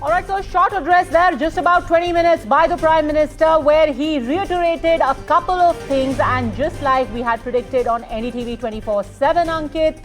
All right, so a short address there, just about 20 minutes by the Prime Minister, where he reiterated a couple of things. And just like we had predicted on NDTV 24/7, Ankit,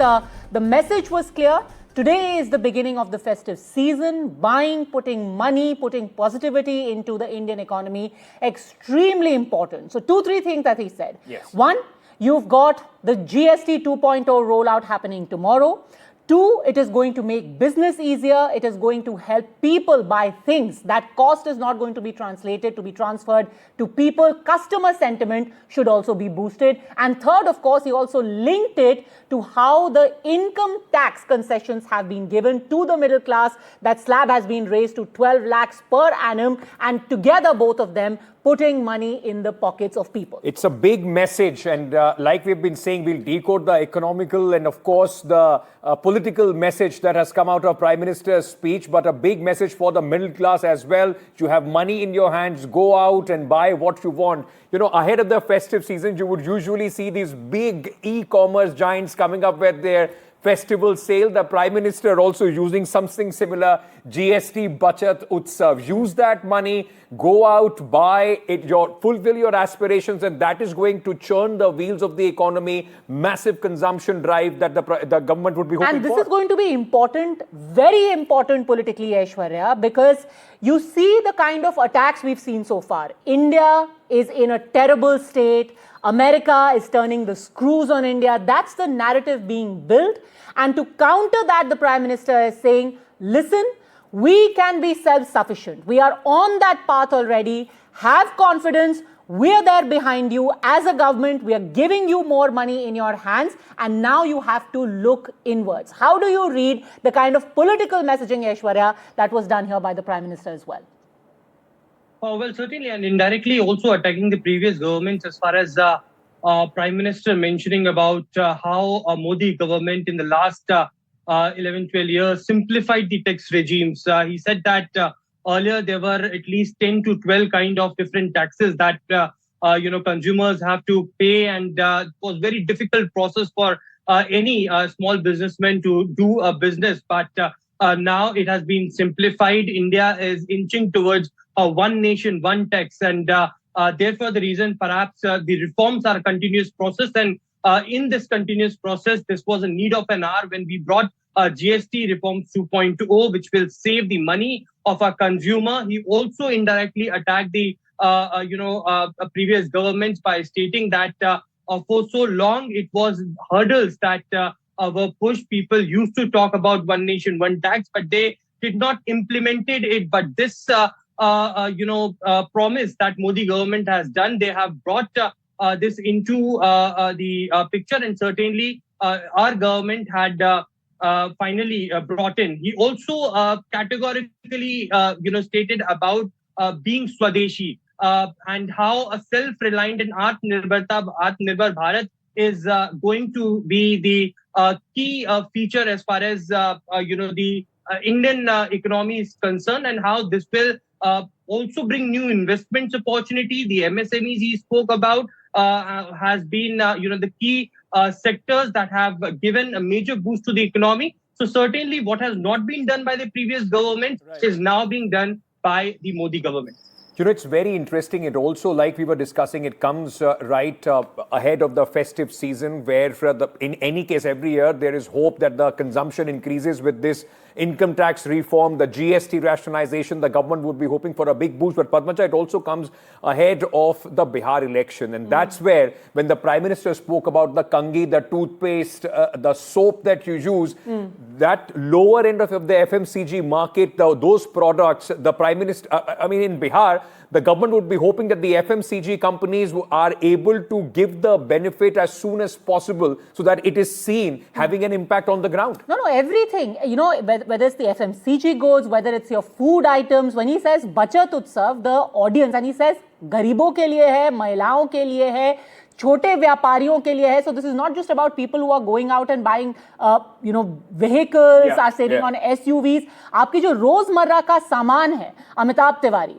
the message was clear. Today is the beginning of the festive season. Buying, putting money, putting positivity into the Indian economy, extremely important. So 2-3 things that he said. Yes. One, you've got the GST 2.0 rollout happening tomorrow. 2, it is going to make business easier. It is going to help people buy things. That cost is not going to be translated, to be transferred to people. Customer sentiment should also be boosted. And third, of course, he also linked it to how the income tax concessions have been given to the middle class. That slab has been raised to 12 lakhs per annum. And together, both of them putting money in the pockets of people. It's a big message, and like we've been saying, we'll decode the economical and of course the political message that has come out of Prime Minister's speech, but a big message for the middle class as well. You have money in your hands, go out and buy what you want. You know, ahead of the festive season, you would usually see these big e-commerce giants coming up with their festival sale. The Prime Minister also using something similar, GST Bachat Utsav. Use that money, go out, buy it, fulfill your aspirations, and that is going to churn the wheels of the economy. Massive consumption drive that the government would be hoping for. And this is going to be important, very important politically, Aishwarya, because you see the kind of attacks we've seen so far. India is in a terrible state. America is turning the screws on India. That's the narrative being built. And to counter that, the Prime Minister is saying, listen, we can be self-sufficient. We are on that path already. Have confidence. We're there behind you. As a government, we are giving you more money in your hands. And now you have to look inwards. How do you read the kind of political messaging, Aishwarya, that was done here by the Prime Minister as well? Oh, well, certainly, and indirectly also attacking the previous governments as far as Prime Minister mentioning about how Modi government in the last 11-12 years simplified the tax regimes. He said that earlier there were at least 10 to 12 kind of different taxes that consumers have to pay, and it was very difficult process for any small businessman to do a business. But now it has been simplified. India is inching towards one nation, one tax, and therefore the reason perhaps the reforms are a continuous process. And in this continuous process, this was a need of an hour when we brought GST reforms 2.0, which will save the money of our consumer. He also indirectly attacked the previous governments by stating that for so long it was hurdles that were pushed. People used to talk about one nation, one tax, but they did not implemented it. But this promise that Modi government has done, they have brought this into the picture, and certainly our government had finally brought in. He also categorically stated about being swadeshi and how a self-reliant and Atmanirbhar Bharat is going to be the key feature as far as the Indian economy is concerned, and how this will also bring new investments opportunity. The MSMEs he spoke about has been the key sectors that have given a major boost to the economy. So certainly what has not been done by the previous government is now being done by the Modi government. You know, it's very interesting. It also, like we were discussing, it comes right ahead of the festive season, where in any case, every year, there is hope that the consumption increases with this income tax reform, the GST rationalization. The government would be hoping for a big boost. But Padmaja, it also comes ahead of the Bihar election. And that's where, when the Prime Minister spoke about the kangi, the toothpaste, the soap that you use, that lower end of the FMCG market, those products, the Prime Minister, in Bihar, the government would be hoping that the FMCG companies are able to give the benefit as soon as possible so that it is seen having an impact on the ground. No, everything. You know, whether it's the FMCG goods, whether it's your food items. When he says Bachat Utsav, the audience, and he says गरीबों के लिए है, महिलाओं के लिए है, छोटे व्यापारियों के लिए है. So this is not just about people who are going out and buying, vehicles, are sitting on SUVs. आपकी जो रोजमर्रा का सामान है, Amitabh Tiwari.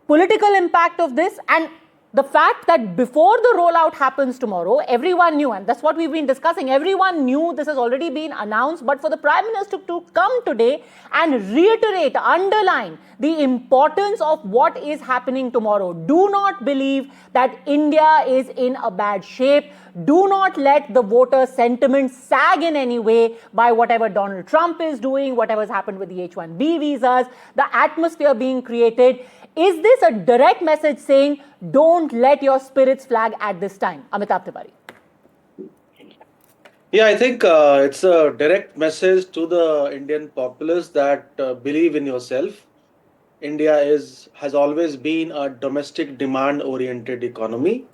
Political impact of this, and the fact that before the rollout happens tomorrow, everyone knew, and that's what we've been discussing, everyone knew this has already been announced, but for the Prime Minister to come today and reiterate, underline the importance of what is happening tomorrow. Do not believe that India is in a bad shape. Do not let the voter sentiment sag in any way by whatever Donald Trump is doing, whatever has happened with the H-1B visas, the atmosphere being created. Is this a direct message saying, don't let your spirits flag at this time? Amitabh Tiwari. Yeah, I think it's a direct message to the Indian populace that believe in yourself. India has always been a domestic demand-oriented economy,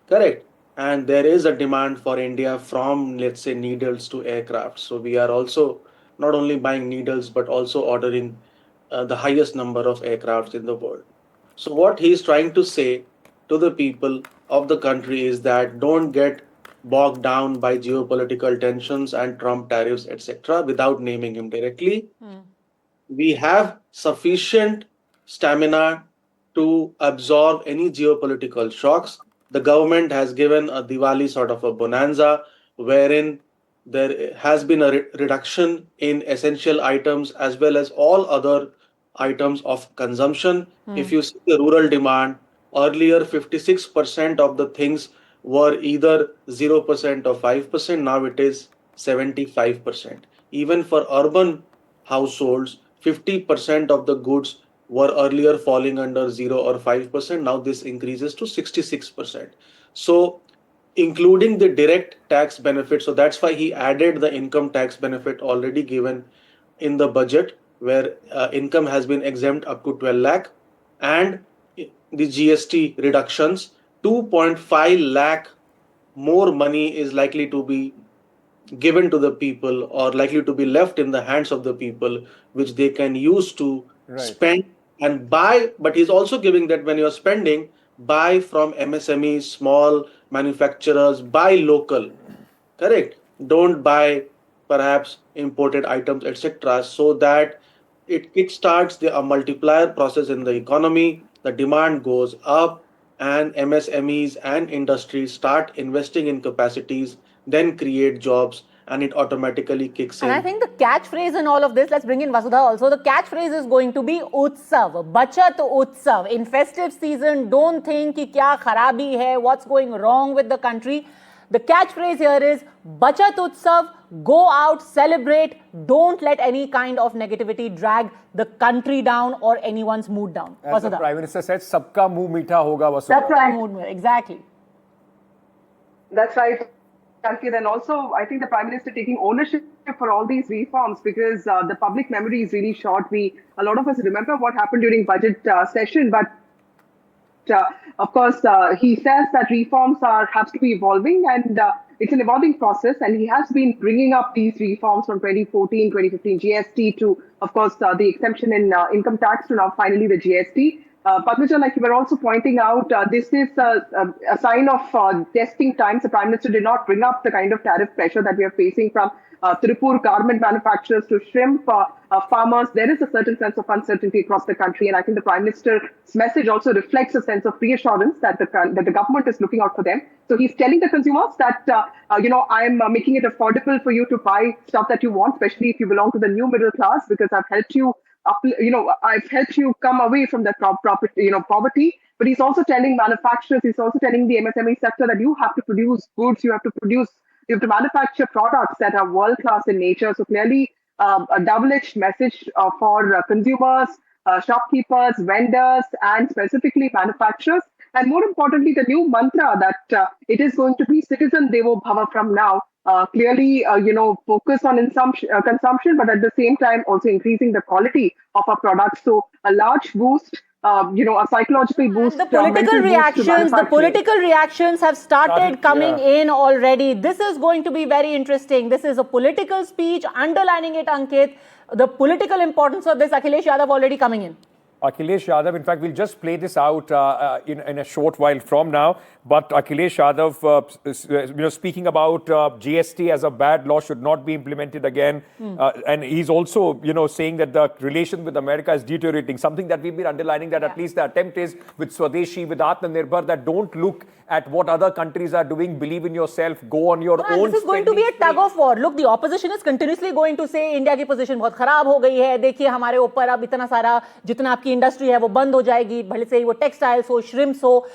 correct? And there is a demand for India from, let's say, needles to aircraft. So we are also not only buying needles, but also ordering the highest number of aircrafts in the world. So what he's trying to say to the people of the country is that don't get bogged down by geopolitical tensions and Trump tariffs, etc., without naming him directly. We have sufficient stamina to absorb any geopolitical shocks. The government has given a Diwali sort of a bonanza wherein there has been a reduction in essential items as well as all other items of consumption. If you see the rural demand, earlier 56% of the things were either 0% or 5%, now it is 75%. Even for urban households, 50% of the goods were earlier falling under 0 or 5%. Now this increases to 66%. So including the direct tax benefit. So that's why he added the income tax benefit already given in the budget, where income has been exempt up to 12 lakh, and the GST reductions, 2.5 lakh more money is likely to be given to the people or likely to be left in the hands of the people, which they can use to spend and buy. But he's also giving that when you're spending, buy from MSMEs, small manufacturers, buy local, correct? Don't buy perhaps imported items, etc., so that it kickstarts a multiplier process in the economy, the demand goes up, and MSMEs and industries start investing in capacities, then create jobs, and it automatically kicks in. And I think the catchphrase in all of this, let's bring in Vasudha also, the catchphrase is going to be Utsav, Bachat Utsav. In festive season, don't think ki kya kharabi hai, what's going wrong with the country. The catchphrase here is Bachat Utsav, go out, celebrate, don't let any kind of negativity drag the country down or anyone's mood down. As the Prime Minister said, sabka muh meetha hoga, Vasudha. That's right. Exactly. That's right, Ankit. And also, I think the Prime Minister taking ownership for all these reforms, because the public memory is really short. A lot of us remember what happened during budget session, but of course, he says that reforms have to be evolving, and it's an evolving process. And he has been bringing up these reforms from 2014, 2015 GST to, of course, the exemption in income tax to now finally the GST. Padmaja, like you were also pointing out, this is a sign of testing times. The Prime Minister did not bring up the kind of tariff pressure that we are facing from Tirupur garment manufacturers to shrimp farmers. There is a certain sense of uncertainty across the country, and I think the Prime Minister's message also reflects a sense of reassurance that the government is looking out for them. So he's telling the consumers that I am making it affordable for you to buy stuff that you want, especially if you belong to the new middle class, because I've helped you. I've helped you come away from that poverty. But he's also telling manufacturers, he's also telling the MSME sector that you have to produce goods, you have to manufacture products that are world class in nature. So clearly, a double-edged message for consumers, shopkeepers, vendors, and specifically manufacturers. And more importantly, the new mantra that it is going to be Citizen Devo Bhava from now. Clearly, focus on consumption, but at the same time also increasing the quality of our products. So a large boost, a psychological boost. The political reactions have started coming in already. This is going to be very interesting. This is a political speech, underlining it, Ankit. The political importance of this, Akhilesh Yadav already coming in. Akhilesh Yadav, in fact, we'll just play this out in a short while from now. But Akhilesh Yadav, speaking about GST as a bad law should not be implemented again. And he's also, saying that the relation with America is deteriorating. Something that we've been underlining that at least the attempt is with Swadeshi, with Atmanirbhar, that don't look at what other countries are doing. Believe in yourself. Go on your own. This is going to be a tug of war. Look, the opposition is continuously going to say India की position बहुत खराब हो गई है. देखिए हमारे ऊपर अब इतना सारा जितना आपकी industry है वो बंद हो जाएगी. भले से वो textiles हो, shrimps हो,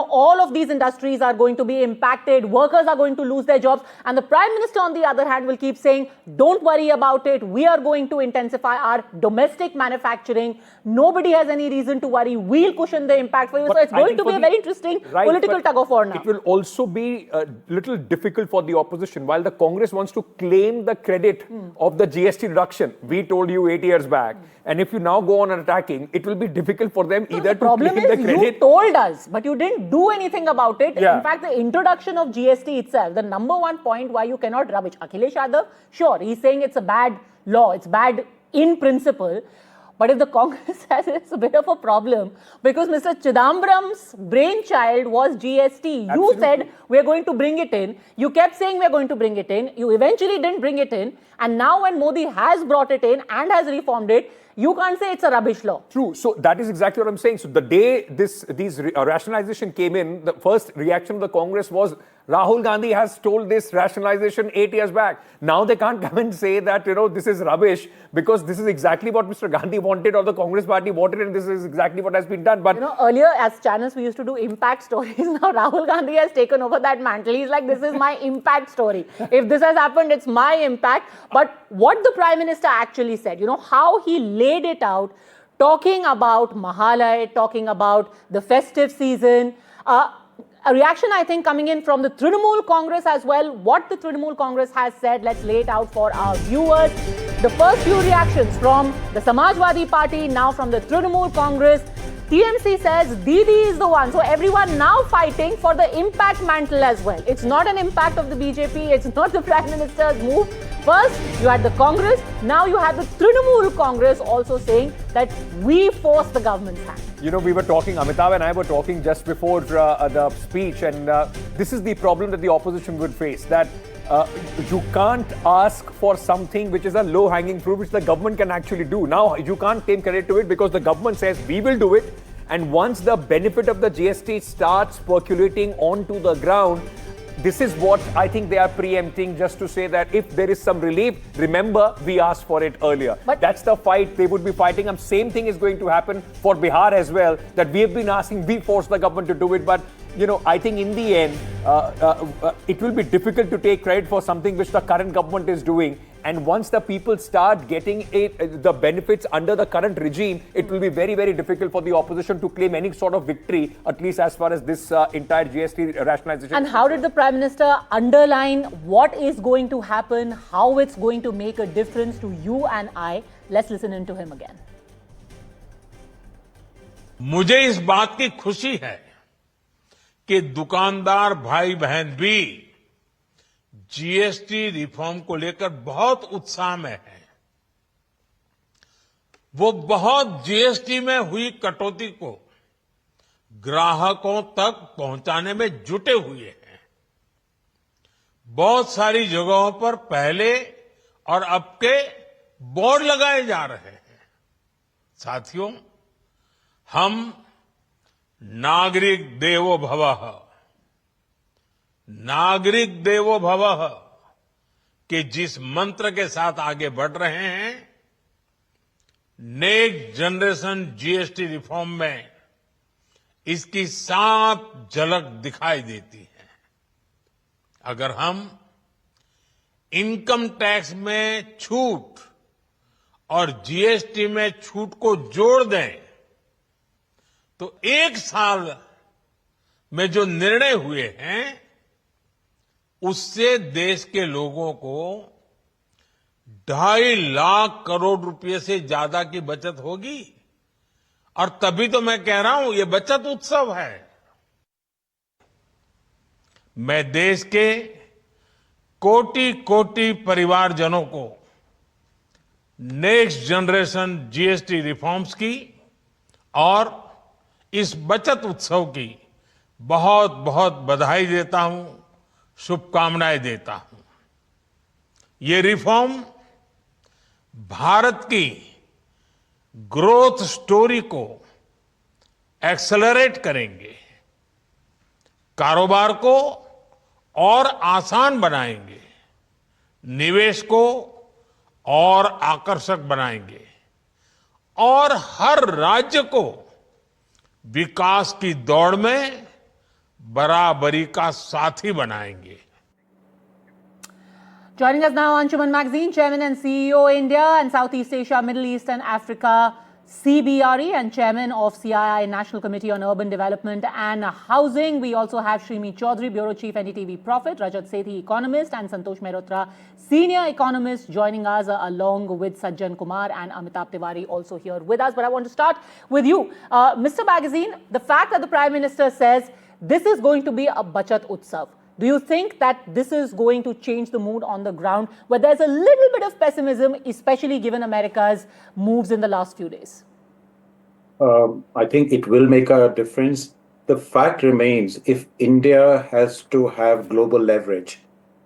all of these industries are going to be impacted. Workers are going to lose their jobs. And the Prime Minister, on the other hand, will keep saying, don't worry about it. We are going to intensify our domestic manufacturing. Nobody has any reason to worry. We'll cushion the impact for you. But So it's going to be a very interesting political tug of war now. It will also be a little difficult for the opposition. While the Congress wants to claim the credit of the GST reduction, we told you 8 years back. And if you now go on attacking, it will be difficult for them either to claim the credit. You told us, but you didn't do anything about it. Yeah. In fact, the introduction of GST itself, the number one point why you cannot rubbish Akhilesh Yadav, sure, he's saying it's a bad law, it's bad in principle. But if the Congress has it, it's a bit of a problem because Mr. Chidambaram's brainchild was GST. Absolutely. You said we're going to bring it in. You kept saying we're going to bring it in. You eventually didn't bring it in. And now when Modi has brought it in and has reformed it, you can't say it's a rubbish law. True. So that is exactly what I'm saying. So the day these rationalization came in, the first reaction of the Congress was Rahul Gandhi has told this rationalization 8 years back. Now they can't come and say that, this is rubbish because this is exactly what Mr. Gandhi wanted or the Congress party wanted and this is exactly what has been done. But earlier as channels we used to do impact stories. Now Rahul Gandhi has taken over that mantle. He's like, this is my impact story. If this has happened, it's my impact. But what the Prime Minister actually said, how he laid it out, talking about Mahalaya, talking about the festive season, a reaction, I think, coming in from the Trinamool Congress as well. What the Trinamool Congress has said, let's lay it out for our viewers. The first few reactions from the Samajwadi Party, now from the Trinamool Congress. TMC says Didi is the one. So everyone now fighting for the impact mantle as well. It's not an impact of the BJP. It's not the Prime Minister's move. First, you had the Congress. Now you have the Trinamool Congress also saying that we force the government's hand. We were talking, Amitabh and I were talking just before the speech, and this is the problem that the opposition would face, that you can't ask for something which is a low-hanging fruit, which the government can actually do. Now, you can't claim credit to it because the government says, we will do it. And once the benefit of the GST starts percolating onto the ground, this is what I think they are preempting, just to say that if there is some relief, remember, we asked for it earlier. But that's the fight they would be fighting. And same thing is going to happen for Bihar as well, that we have been asking, we force the government to do it. But, I think in the end, it will be difficult to take credit for something which the current government is doing. And once the people start getting the benefits under the current regime, it will be very, very difficult for the opposition to claim any sort of victory, at least as far as this entire GST rationalization. And how did the Prime Minister underline what is going to happen, how it's going to make a difference to you and I? Let's listen into him again. मुझे इस बात की खुशी है कि दुकानदार भाई बहन भी जीएसटी रिफॉर्म को लेकर बहुत उत्साह में है। वो बहुत जीएसटी में हुई कटौती को ग्राहकों तक पहुंचाने में जुटे हुए हैं। बहुत सारी जगहों पर पहले और अब के बोर्ड लगाए जा रहे हैं। साथियों, हम नागरिक देवो भवः, नागरिक देवो भवः के जिस मंत्र के साथ आगे बढ़ रहे हैं, नेक्स्ट जनरेशन जीएसटी रिफॉर्म में इसकी साफ झलक दिखाई देती है। अगर हम इनकम टैक्स में छूट और जीएसटी में छूट को जोड़ दें तो एक साल में जो निर्णय हुए हैं उससे देश के लोगों को 2.5 लाख करोड़ रुपए से ज्यादा की बचत होगी। और तभी तो मैं कह रहा हूं ये बचत उत्सव है। मैं देश के कोटि कोटि परिवारजनों को नेक्स्ट जनरेशन जीएसटी रिफॉर्म्स की और इस बचत उत्सव की बहुत बहुत बधाई देता हूं, शुभकामनाएं देता हूं। ये रिफॉर्म भारत की ग्रोथ स्टोरी को एक्सेलरेट करेंगे, कारोबार को और आसान बनाएंगे, निवेश को और आकर्षक बनाएंगे और हर राज्य को विकास की दौड़ में बराबरी का साथी बनाएंगे। Joining us now, Anshuman Magazine, Chairman and CEO, India and Southeast Asia, Middle East and Africa, CBRE, and Chairman of CII, National Committee on Urban Development and Housing. We also have Shrimi Chaudhary, Bureau Chief, NDTV Profit, Rajat Sethi, Economist, and Santosh Mehrotra, Senior Economist, joining us along with Sajjan Kumar and Amitabh Tiwari also here with us. But I want to start with you. Mr. Magazine, the fact that the Prime Minister says this is going to be a Bachat Utsav, do you think that this is going to change the mood on the ground, where there's a little bit of pessimism, especially given America's moves in the last few days? I think it will make a difference. The fact remains, if India has to have global leverage,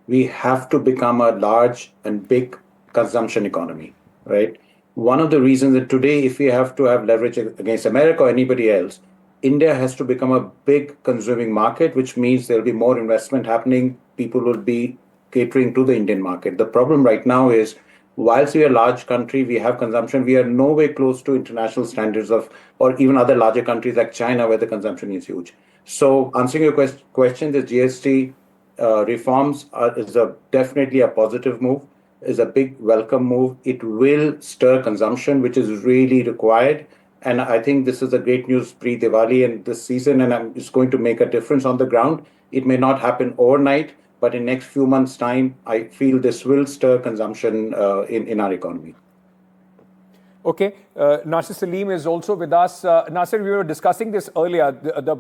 we have to become a large and big consumption economy, right? One of the reasons that today, if we have to have leverage against America or anybody else, India has to become a big consuming market, which means there'll be more investment happening. People will be catering to the Indian market. The problem right now is, whilst we are a large country, we have consumption, we are nowhere close to international standards of, or even other larger countries like China, where the consumption is huge. So answering your question, the GST reforms is definitely a positive move, is a big welcome move. It will stir consumption, which is really required. And I think this is a great news pre-Diwali and this season, and it's going to make a difference on the ground. It may not happen overnight, but in next few months' time, I feel this will stir consumption in our economy. Okay, Nasir Salim is also with us. Nasir, we were discussing this earlier.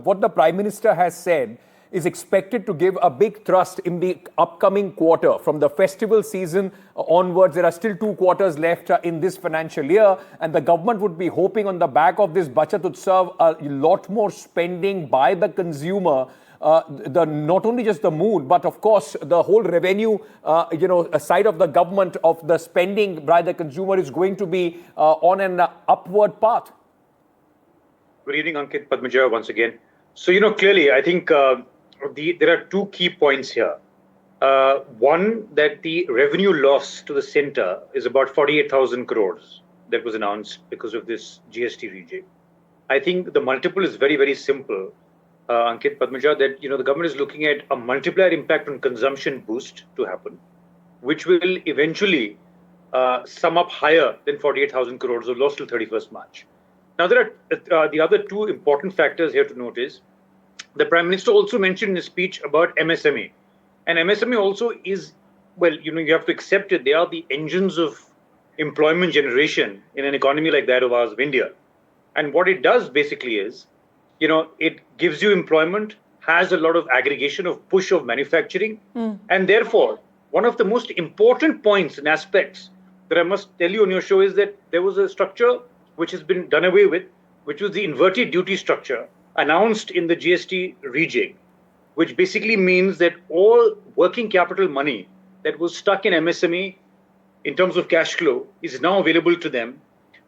What the Prime Minister has said is expected to give a big thrust in the upcoming quarter. From the festival season onwards, there are still 2 quarters left in this financial year, and the government would be hoping on the back of this Bachat Utsav a lot more spending by the consumer. Not only just the mood, but of course the whole revenue, side of the government of the spending by the consumer is going to be on an upward path. Good evening, Ankit, Padmaja, once again. So, clearly, I think there are 2 key points here. One, that the revenue loss to the center is about 48,000 crores that was announced because of this GST rejig. I think the multiple is very, very simple, Ankit, Padmaja, that the government is looking at a multiplier impact on consumption boost to happen, which will eventually sum up higher than 48,000 crores of loss till 31st March. Now, there are the other 2 important factors here to note is the Prime Minister also mentioned in his speech about MSME. And MSME also is, well, you have to accept it. They are the engines of employment generation in an economy like that of ours, of India. And what it does basically is, it gives you employment, has a lot of aggregation of push of manufacturing. And therefore, one of the most important points and aspects that I must tell you on your show is that there was a structure which has been done away with, which was the inverted duty structure announced in the GST rejig, which basically means that all working capital money that was stuck in MSME in terms of cash flow is now available to them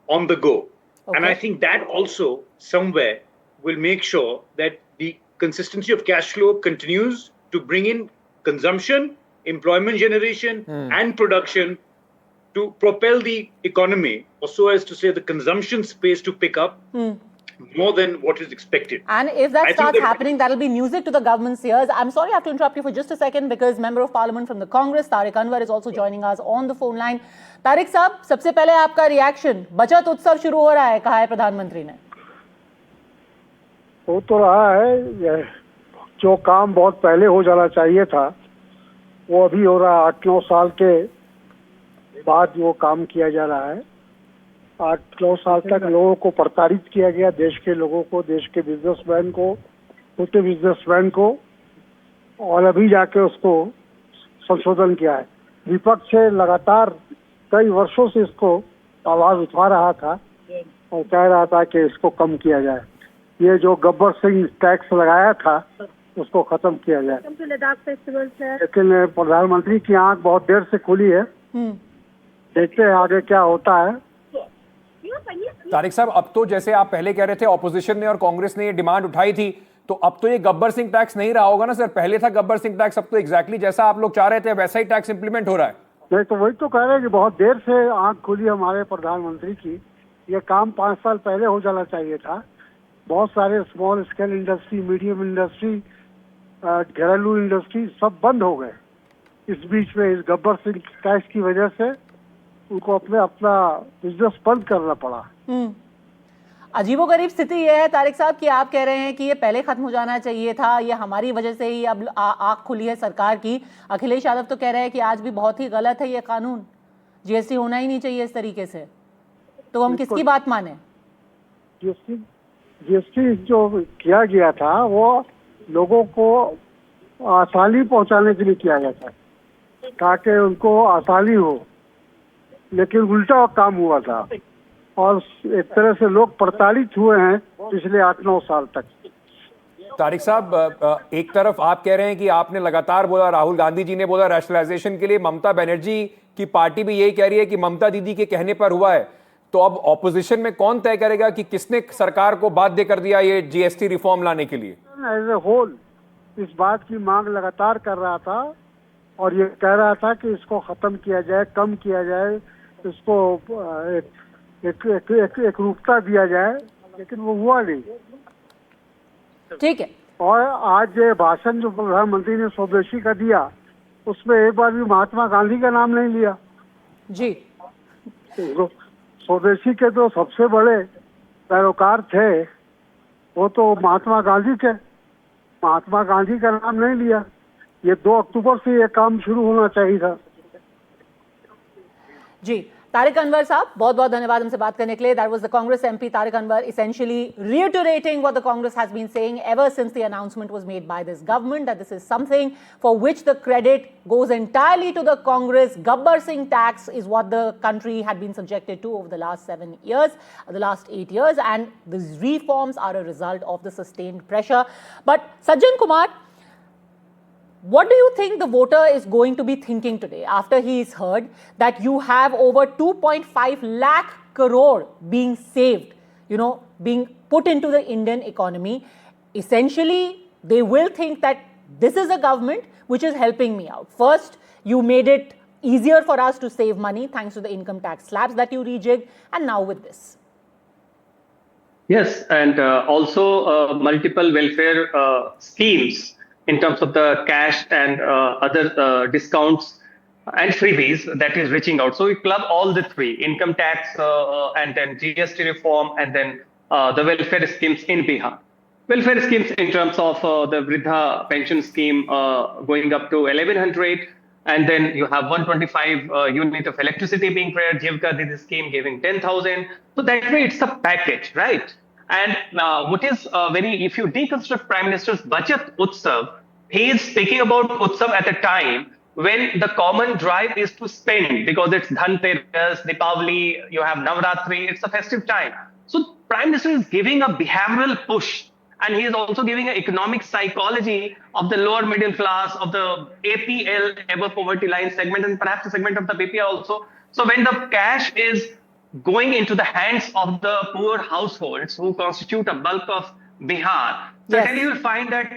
on the go. Okay. And I think that also somewhere will make sure that the consistency of cash flow continues to bring in consumption, employment generation, and production to propel the economy, or so as to say the consumption space to pick up more than what is expected. And if that starts happening, that'll be music to the government's ears. I'm sorry I have to interrupt you for just a second because Member of Parliament from the Congress, Tariq Anwar, is also joining us on the phone line. Tariq साहब, सबसे पहले आपका reaction, बचत उत्सव शुरू हो रहा है, कहा है प्रधानमंत्री ने। हो तो रहा है, जो काम बहुत पहले हो जाना चाहिए था, वो अभी हो रहा है। 8-9 साल के बाद वो काम किया जा रहा है। 8-9 साल तक लोगों को प्रताड़ित किया गया, देश के लोगों को, देश के बिजनेसमैन को, छोटे बिजनेसमैन को, और अभी जाके उसको संशोधन किया है। विपक्ष से लगातार कई वर्षों से इसको आवाज उठा रहा था और कह रहा था कि इसको कम किया जाए। ये जो गब्बर सिंह टैक्स लगाया था उसको खत्म किया जाए। लेकिन प्रधानमंत्री की आंख बहुत देर से खुली है, देखते हैं आगे क्या होता है। तारिक साहब, अब तो जैसे आप पहले कह रहे थे ऑपोजिशन ने और कांग्रेस ने ये डिमांड उठाई थी, तो अब तो ये गब्बर सिंह टैक्स नहीं रहा होगा ना सर? पहले था गब्बर सिंह टैक्स, अब तो एग्जैक्टली जैसा आप लोग चाह रहे थे वैसा ही टैक्स इंप्लीमेंट हो रहा है। नहीं तो वही तो कह रहे हैं कि बहुत देर से आंख खुली हमारे प्रधानमंत्री की। ये काम 5 साल पहले हो जाना चाहिए था। बहुत सारे small scale industry, medium industry, घरेलू इंडस्ट्री सब बंद हो गए इस बीच में। इस गब्बर सिंह टैक्स की वजह से उनको अपना बिजनेस बंद करना पड़ा। अजीबोगरीब स्थिति यह है तारिक साहब कि आप कह रहे हैं कि ये पहले खत्म हो जाना चाहिए था, ये हमारी वजह से ही अब आंख खुली है सरकार की। अखिलेश यादव तो कह रहे हैं कि आज भी बहुत ही गलत है ये कानून, जीएसटी होना ही नहीं चाहिए इस तरीके से। तो हम किसकी बात माने? जीएसटी जो किया गया था वो लोगों को आसानी पहुंचाने के लिए किया गया था, ताकि उनको आसानी हो, लेकिन उल्टा काम हुआ था और एक तरह से लोग प्रताड़ित हुए हैं पिछले 8-9 साल तक। तारिक साहब, एक तरफ आप कह रहे हैं कि आपने लगातार बोला, राहुल गांधी जी ने बोला रैशनलाइजेशन के लिए, ममता बनर्जी की पार्टी भी यही कह रही है कि ममता दीदी के कहने पर हुआ है। तो अब ऑपोजिशन में कौन तय करेगा कि किसने सरकार को बाध्य कर दिया ये जीएसटी रिफॉर्म लाने के लिए? एज ए होल इस बात की मांग लगातार कर रहा था और ये कह रहा था कि इसको खत्म किया जाए, कम किया जाए, इसको एक रूपता दिया जाए, लेकिन वो हुआ नहीं। ठीक है। और आज ये भाषण जो प्रधानमंत्री ने स्वदेशी का दिया, उसमें एक बार भी महात्मा गांधी का नाम नहीं लिया। जी, स्वदेशी के तो सबसे बड़े पैरोकार थे वो तो महात्मा गांधी थे, महात्मा गांधी का नाम नहीं लिया। ये 2 अक्टूबर से ये काम शुरू होना चाहिए था। जी, तारिक अनवर साहब, बहुत बहुत धन्यवाद हमसे बात करने के लिए। That was the Congress MP Tariq Anwar, essentially reiterating what the Congress has been saying ever since the announcement was made by this government, that this is something for which the credit goes entirely to the Congress. Gabbar Singh tax is what the country had been subjected to over the last 7 years, the last 8 years, and these reforms are a result of the sustained pressure. But Sajjan Kumar, what do you think the voter is going to be thinking today after he's heard that you have over 2.5 lakh crore being saved, being put into the Indian economy? Essentially, they will think that this is a government which is helping me out. First, you made it easier for us to save money thanks to the income tax slabs that you rejigged, and now with this. Yes, and also multiple welfare schemes in terms of the cash and other discounts and freebies that is reaching out. So we club all the three: income tax and then GST reform, and then the welfare schemes in Bihar. Welfare schemes in terms of the Vridha pension scheme going up to 1100, and then you have 125 unit of electricity being created. Jivka Didi scheme giving 10,000. So that way it's a package, right? And what is if you deconstruct Prime Minister's budget Utsav, he is speaking about Utsav at a time when the common drive is to spend, because it's Dhanteras, Deepavali, you have Navratri, it's a festive time. So Prime Minister is giving a behavioral push, and he is also giving an economic psychology of the lower middle class, of the APL, above poverty line segment, and perhaps a segment of the BPL also. So when the cash is going into the hands of the poor households who constitute a bulk of Bihar, certainly you will find that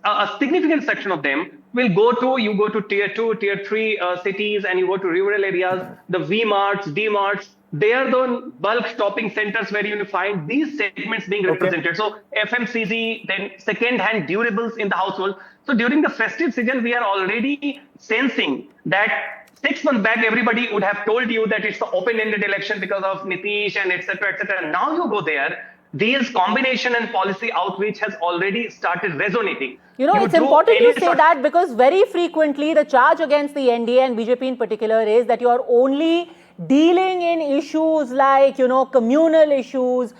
a significant section of them will go to tier 2, tier 3 cities, and you go to rural areas, the V-marts, D-marts. They are the bulk shopping centers where you will find these segments being represented. So FMCG, then second-hand durables in the household. So during the festive season, we are already sensing that 6 months back, everybody would have told you that it's an open-ended election because of Nitish and etc. etc. Now you go there, these combination and policy outreach has already started resonating. It's important you say that, because very frequently the charge against the NDA and BJP in particular is that you are only dealing in issues like, communal issues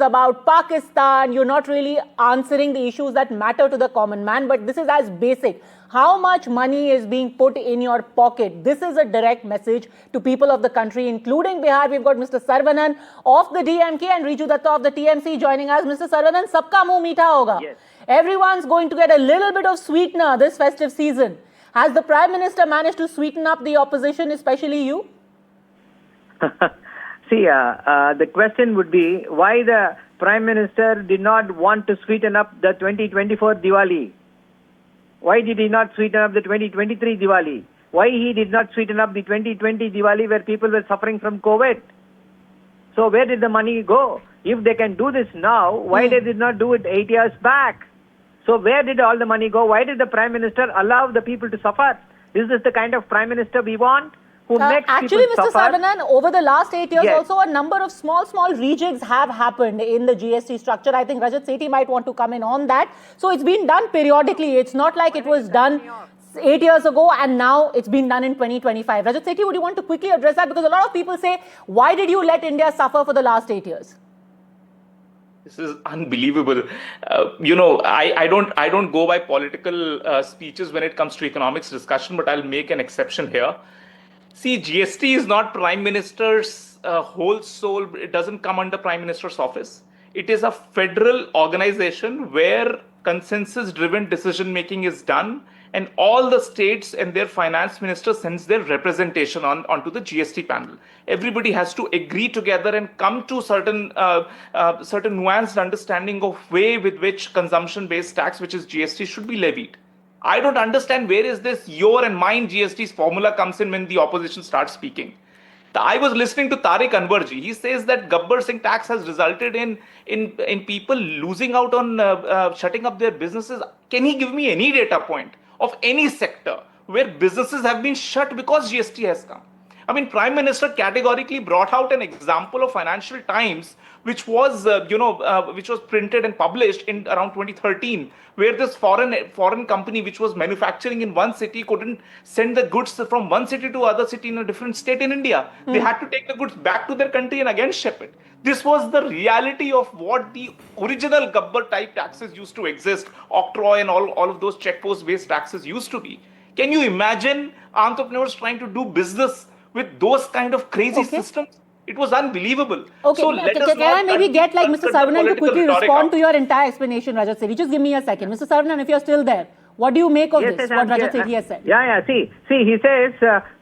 about Pakistan. You're not really answering the issues that matter to the common man. But this is as basic. how much money is being put in your pocket. This is a direct message to people of the country, including Bihar. We've got Mr. Saravanan of the DMK and Riju Datta of the TMC joining us. Mr. Saravanan, sabka muh meetha hoga. Yes. Everyone's going to get a little bit of sweetener this festive season. Has the Prime Minister managed to sweeten up the opposition, especially you? See, the question would be why the Prime Minister did not want to sweeten up the 2024 Diwali. Why did he not sweeten up the 2023 Diwali? Why he did not sweeten up the 2020 Diwali where people were suffering from COVID? So where did the money go? If they can do this now, why they did not do it 8 years back? So where did all the money go? Why did the Prime Minister allow the people to suffer? Is this the kind of Prime Minister we want? Who makes actually, people Mr. suffer? Saravanan, over the last 8 years Yes. also a number of small rejigs have happened in the GST structure. I think Rajat Sethi might want to come in on that. So it's been done periodically. It's not like it was done 8 years ago and now it's been done in 2025. Rajat Sethi, would you want to quickly address that? Because a lot of people say, why did you let India suffer for the last 8 years? This is unbelievable. I don't go by political speeches when it comes to economics discussion, but I'll make an exception here. See, GST is not Prime Minister's whole soul. It doesn't come under Prime Minister's office. It is a federal organization where consensus-driven decision-making is done, and all the states and their finance minister sends their representation onto the GST panel. Everybody has to agree together and come to certain nuanced understanding of way with which consumption-based tax, which is GST, should be levied. I don't understand where is this your and mine GST's formula comes in when the opposition starts speaking. I was listening to Tariq Anwarji. He says that Gabbar Singh tax has resulted in people losing out on shutting up their businesses. Can he give me any data point of any sector where businesses have been shut because GST has come? I mean, Prime Minister categorically brought out an example of Financial Times, which was printed and published in around 2013, where this foreign company which was manufacturing in one city couldn't send the goods from one city to other city in a different state in India. They had to take the goods back to their country and again ship it. This was the reality of what the original Gabbar type taxes used to exist, octroi and all of those checkpost based taxes used to be. Can you imagine entrepreneurs trying to do business with those kind of crazy systems? It was unbelievable. Okay, So can I maybe get like Mr. Saravanan to quickly respond to your entire explanation, Rajat Sethi? Just give me a second. Mr. Saravanan, if you're still there, what do you make of this, what Rajat Sethi has said? Yeah. See, he says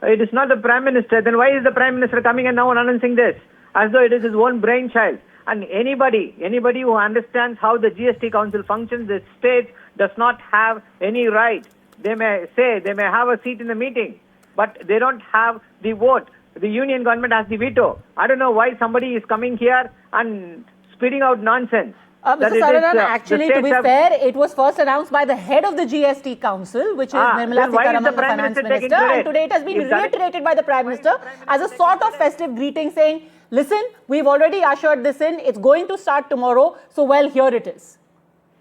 it is not the Prime Minister. Then why is the Prime Minister coming and now announcing this? As though it is his own brainchild. And anybody who understands how the GST Council functions, the state does not have any right. They may have a seat in the meeting, but they don't have the vote. The union government has the veto. I don't know why somebody is coming here and spitting out nonsense. Mr. Saravanan, actually, to be fair, it was first announced by the head of the GST Council, which is Nirmala Sitharaman, the Finance Minister, and today it has been reiterated by the Prime Minister as a sort of festive greeting saying, listen, we've already ushered this in, it's going to start tomorrow, so well, here it is.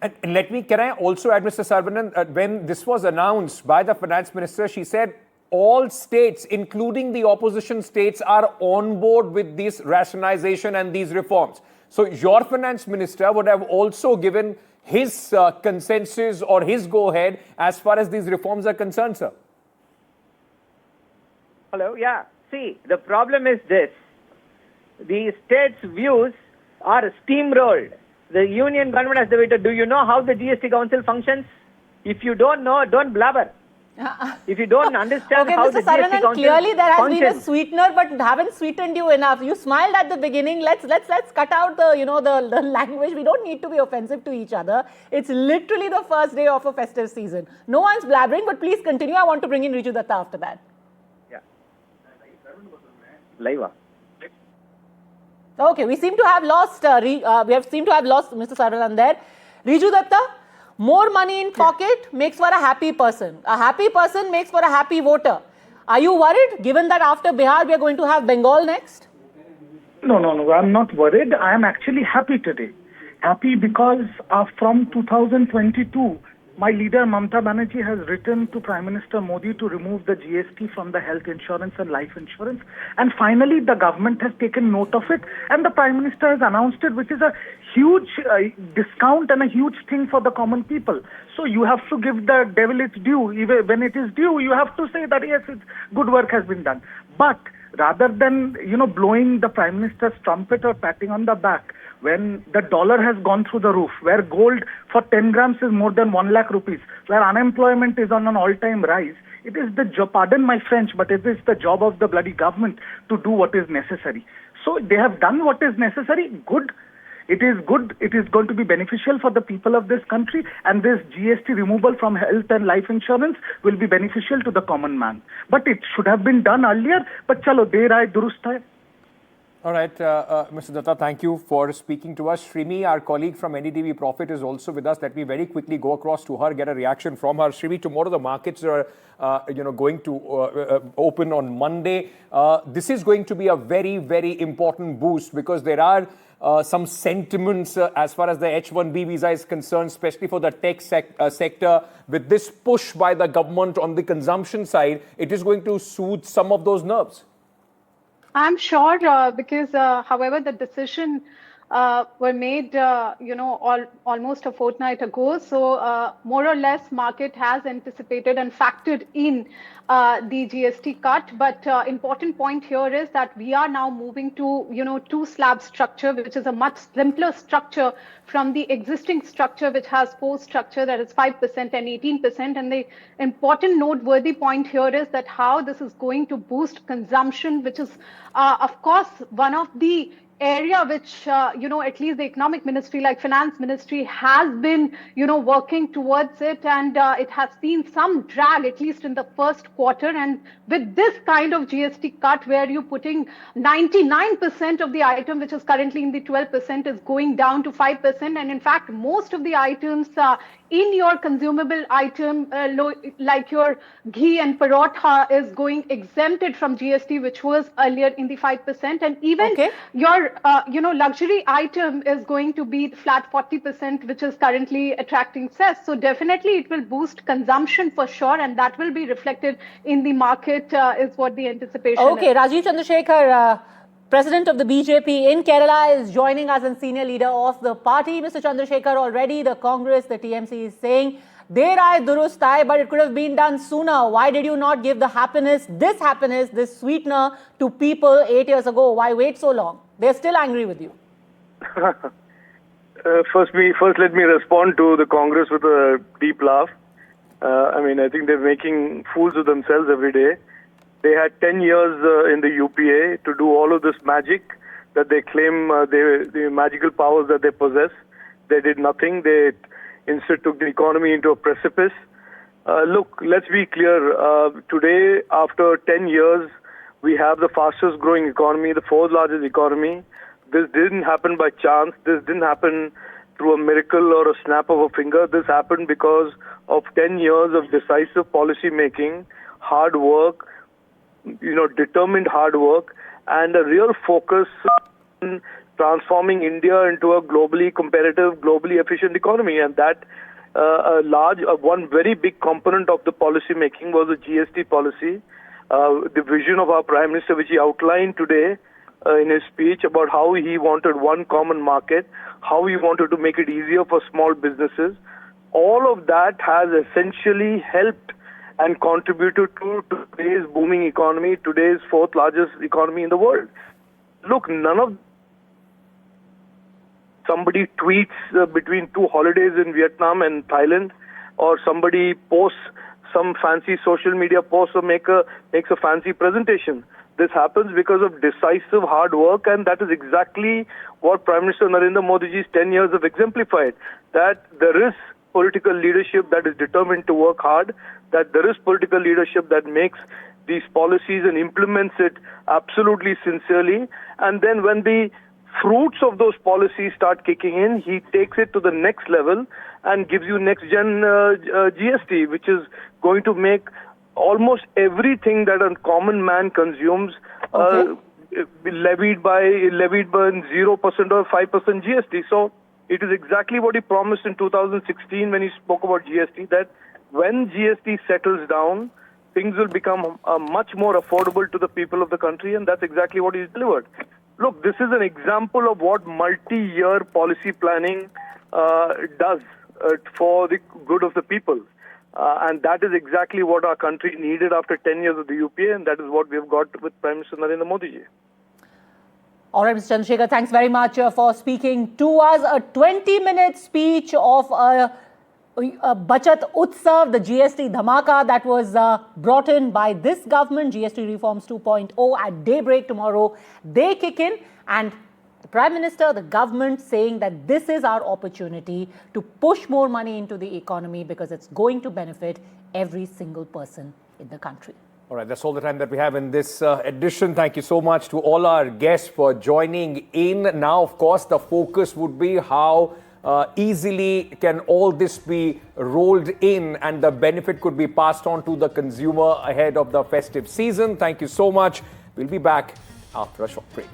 And can I also add, Mr. Saravanan, when this was announced by the Finance Minister, she said, all states, including the opposition states, are on board with this rationalization and these reforms. So your finance minister would have also given his consensus or his go-ahead as far as these reforms are concerned, sir. Hello, yeah. See, the problem is this. The states' views are steamrolled. The union government has the veto. Do you know how the GST Council functions? If you don't know, don't blabber. If you don't understand how Mr. the GST Saravanan, Council clearly there has functions. been a sweetener, but haven't sweetened you enough. You smiled at the beginning. Let's cut out the language. We don't need to be offensive to each other. It's literally the first day of a festive season. No one's blabbering, but please continue. I want to bring in Riju Datta after that. Yeah. Live. Okay, we seem to have lost. Mr. Saravanan there. Riju Datta. More money in pocket makes for a happy person. A happy person makes for a happy voter. Are you worried, given that after Bihar, we are going to have Bengal next? No. I'm not worried. I am actually happy today. Happy because from 2022, My leader Mamata Banerjee has written to Prime Minister Modi to remove the GST from the health insurance and life insurance. And finally, the government has taken note of it and the Prime Minister has announced it, which is a huge discount and a huge thing for the common people. So you have to give the devil its due. Even when it is due, you have to say that yes, good work has been done. But rather than, blowing the Prime Minister's trumpet or patting on the back, when the dollar has gone through the roof, where gold for 10 grams is more than 1 lakh rupees, where unemployment is on an all-time rise, it is the job, pardon my French, but it is the job of the bloody government to do what is necessary. So they have done what is necessary. Good. It is good. It is going to be beneficial for the people of this country, and this GST removal from health and life insurance will be beneficial to the common man. But it should have been done earlier. But chalo, der aaye, durust hai. All right, Mr. Datta, thank you for speaking to us. Shrimi, our colleague from NDTV Profit, is also with us. Let me very quickly go across to her, get a reaction from her. Shrimi, tomorrow the markets are, going to open on Monday. This is going to be a very, very important boost because there are some sentiments as far as the H-1B visa is concerned, especially for the tech sector. With this push by the government on the consumption side, it is going to soothe some of those nerves. I'm sure because, however, the decision were made, almost a fortnight ago. So more or less, market has anticipated and factored in the GST cut. But important point here is that we are now moving to, two slab structure, which is a much simpler structure from the existing structure, which has four structure that is 5% and 18%. And the important noteworthy point here is that how this is going to boost consumption, which is, of course, one of the area which, at least the economic ministry, like finance ministry, has been, working towards it. And it has seen some drag, at least in the first quarter. And with this kind of GST cut, where you're putting 99% of the item, which is currently in the 12%, is going down to 5%. And in fact, most of the items in your consumable item, like your ghee and parotha, is going exempted from GST, which was earlier in the 5%. And even your luxury item is going to be flat 40%, which is currently attracting cess. So definitely it will boost consumption for sure, and that will be reflected in the market, is what the anticipation is. Okay, Rajiv Chandrasekhar, President of the BJP in Kerala, is joining us and senior leader of the party. Mr. Chandrasekhar, already the Congress, the TMC is saying, Der aaye durust aaye, but it could have been done sooner. Why did you not give the happiness, this sweetener to people 8 years ago? Why wait so long? They're still angry with you. First, let me respond to the Congress with a deep laugh. I think they're making fools of themselves every day. They had 10 years in the UPA to do all of this magic that they claim, the magical powers that they possess. They did nothing. They instead took the economy into a precipice. Look, let's be clear. Today, after 10 years, we have the fastest growing economy, the fourth largest economy. This didn't happen by chance. This didn't happen through a miracle or a snap of a finger. This happened because of 10 years of decisive policy making, hard work, determined hard work, and a real focus on transforming India into a globally competitive, globally efficient economy. And that one very big component of the policy making was the GST policy. The vision of our Prime Minister, which he outlined today in his speech about how he wanted one common market, how he wanted to make it easier for small businesses. All of that has essentially helped and contributed to today's booming economy, today's fourth largest economy in the world. Look, none of somebody tweets between two holidays in Vietnam and Thailand, or somebody posts some fancy social media post or makes a fancy presentation. This happens because of decisive hard work, and that is exactly what Prime Minister Narendra Modi's 10 years have exemplified. That there is political leadership that is determined to work hard, that there is political leadership that makes these policies and implements it absolutely sincerely, and then when the fruits of those policies start kicking in, he takes it to the next level and gives you next-gen GST, which is going to make almost everything that a common man consumes levied by 0% or 5% GST. So It is exactly what he promised in 2016 when he spoke about GST, that when GST settles down, things will become much more affordable to the people of the country, and that's exactly what he's delivered. Look, this is an example of what multi-year policy planning does for the good of the people. And that is exactly what our country needed after 10 years of the UPA, and that is what we have got with Prime Minister Narendra Modi ji. All right, Mr. Chandrasekhar, thanks very much for speaking to us. A 20-minute speech of a Bachat Utsav, the GST dhamaka that was brought in by this government, GST Reforms 2.0 at daybreak tomorrow. They kick in, and the Prime Minister, the government saying that this is our opportunity to push more money into the economy because it's going to benefit every single person in the country. All right, that's all the time that we have in this edition. Thank you so much to all our guests for joining in. Now, of course, the focus would be how easily can all this be rolled in and the benefit could be passed on to the consumer ahead of the festive season. Thank you so much. We'll be back after a short break.